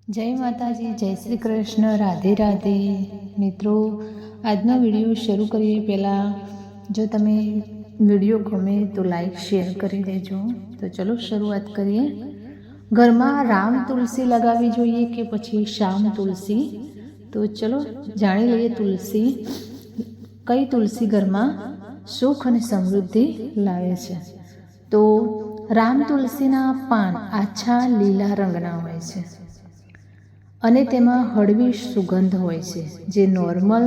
જય માતાજી, જય શ્રી કૃષ્ણ, રાધે રાધે. મિત્રો, આજનો વિડીયો શરૂ કરીએ પહેલાં જો તમે વિડીયો ગમે તો લાઈક શેર કરી દેજો. તો ચલો શરૂઆત કરીએ. ઘરમાં રામ તુલસી લગાવવી જોઈએ કે પછી શ્યામ તુલસી? તો ચલો જાણી લઈએ તુલસી. કઈ તુલસી ઘરમાં સુખ અને સમૃદ્ધિ લાવે છે? તો રામ તુલસીના પાન આછા લીલા રંગના હોય છે અને તેમાં હળવી સુગંધ હોય છે, જે નોર્મલ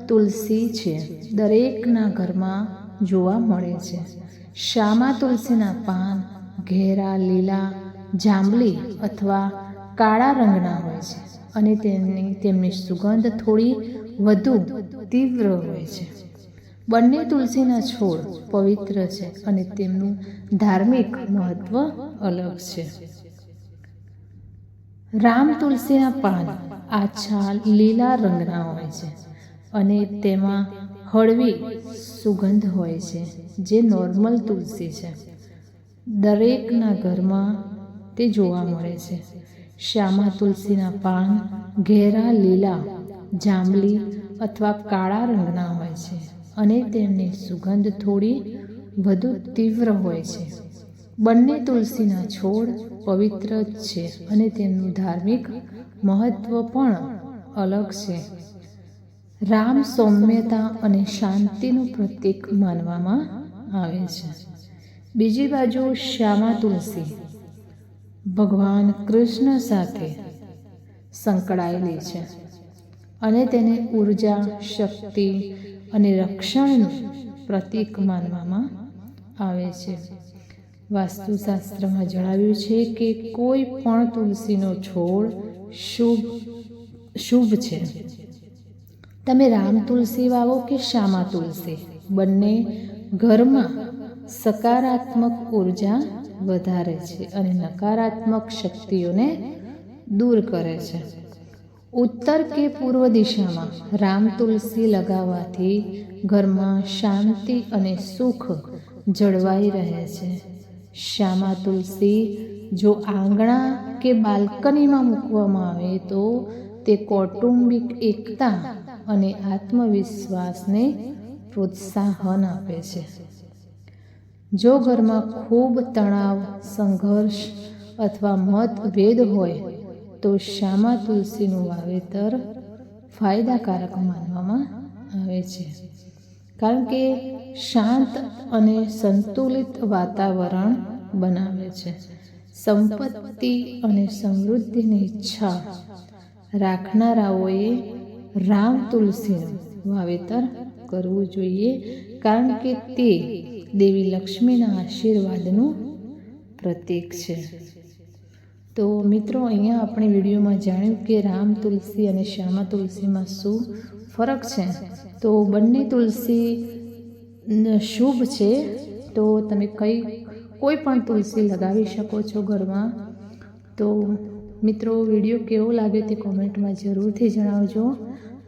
તુલસી છે દરેકના ઘરમાં જોવા મળે છે. શ્યામા તુલસીના પાન ઘેરા લીલા, જાંબલી અથવા કાળા રંગના હોય છે અને તેમની સુગંધ થોડી વધુ તીવ્ર હોય છે. બંને તુલસીના છોડ પવિત્ર છે અને તેમનું ધાર્મિક મહત્વ અલગ છે. રામ તુલસીના પાન આછા લીલા રંગના હોય છે અને તેમાં હળવી સુગંધ હોય છે, જે નોર્મલ તુલસી છે દરેકના ઘરમાં તે જોવા મળે છે. શ્યામા તુલસીના પાન ઘેરા લીલા, જાંબલી અથવા કાળા રંગના હોય છે અને તેમની સુગંધ થોડી વધુ તીવ્ર હોય છે. બંને તુલસીના છોડ પવિત્ર છે અને તેમનું ધાર્મિક મહત્વ પણ અલગ છે. રામ સૌમ્યતા અને શાંતિનું પ્રતીક માનવામાં આવે છે. બીજી બાજુ શ્યામા તુલસી ભગવાન કૃષ્ણ સાથે સંકળાયેલી છે અને તેને ઉર્જા, શક્તિ અને રક્ષણનું પ્રતીક માનવામાં આવે છે. વાસ્તુશાસ્ત્રમાં જણાવ્યું છે કે કોઈ પણ તુલસીનો છોડ શુભ છે. તમે રામ તુલસી વાવો કે શ્યામા તુલસી, બંને ઘરમાં સકારાત્મક ઉર્જા વધારે છે અને નકારાત્મક શક્તિઓને દૂર કરે છે. ઉત્તર કે પૂર્વ દિશામાં રામ તુલસી લગાવવાથી ઘરમાં શાંતિ અને સુખ જળવાઈ રહે છે. શ્યામા તુલસી જો આંગણા કે બાલ્કનીમાં મૂકવામાં આવે તો તે કૌટુંબિક એકતા અને આત્મવિશ્વાસને પ્રોત્સાહન આપે છે. જો ઘરમાં ખૂબ તણાવ, સંઘર્ષ અથવા મતભેદ હોય તો શ્યામા તુલસીનું વાવેતર ફાયદાકારક માનવામાં આવે છે, કારણ કે શાંત અને સંતુલિત વાતાવરણ બનાવે છે. સંપત્તિ અને સમૃદ્ધિની ઈચ્છા રાખનારાઓએ રામ તુલસીનું વાવેતર કરવું જોઈએ, કારણ કે તે દેવી લક્ષ્મીના આશીર્વાદનું પ્રતીક છે. તો મિત્રો, અહીંયા આપણે વિડીયોમાં જાણ્યું કે રામ તુલસી અને શ્યામા તુલસીમાં શું ફરક છે. તો બંને તુલસી શુભ છે, તો તમે કોઈ પણ તુલસી લગાવી શકો છો ઘરમાં. તો મિત્રો, વિડીયો કેવો લાગ્યો તે કોમેન્ટમાં જરૂરથી જણાવજો.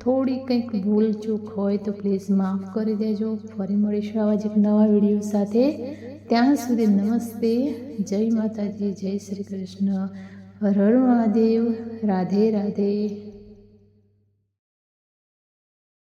થોડી કંઈક ભૂલ ચૂક હોય તો પ્લીઝ માફ કરી દેજો. ફરી મળીશું આવા જ એક નવા વિડીયો સાથે. ત્યાં સુધી નમસ્તે, જય માતાજી, જય શ્રી કૃષ્ણ, હર હર મહાદેવ, રાધે રાધે.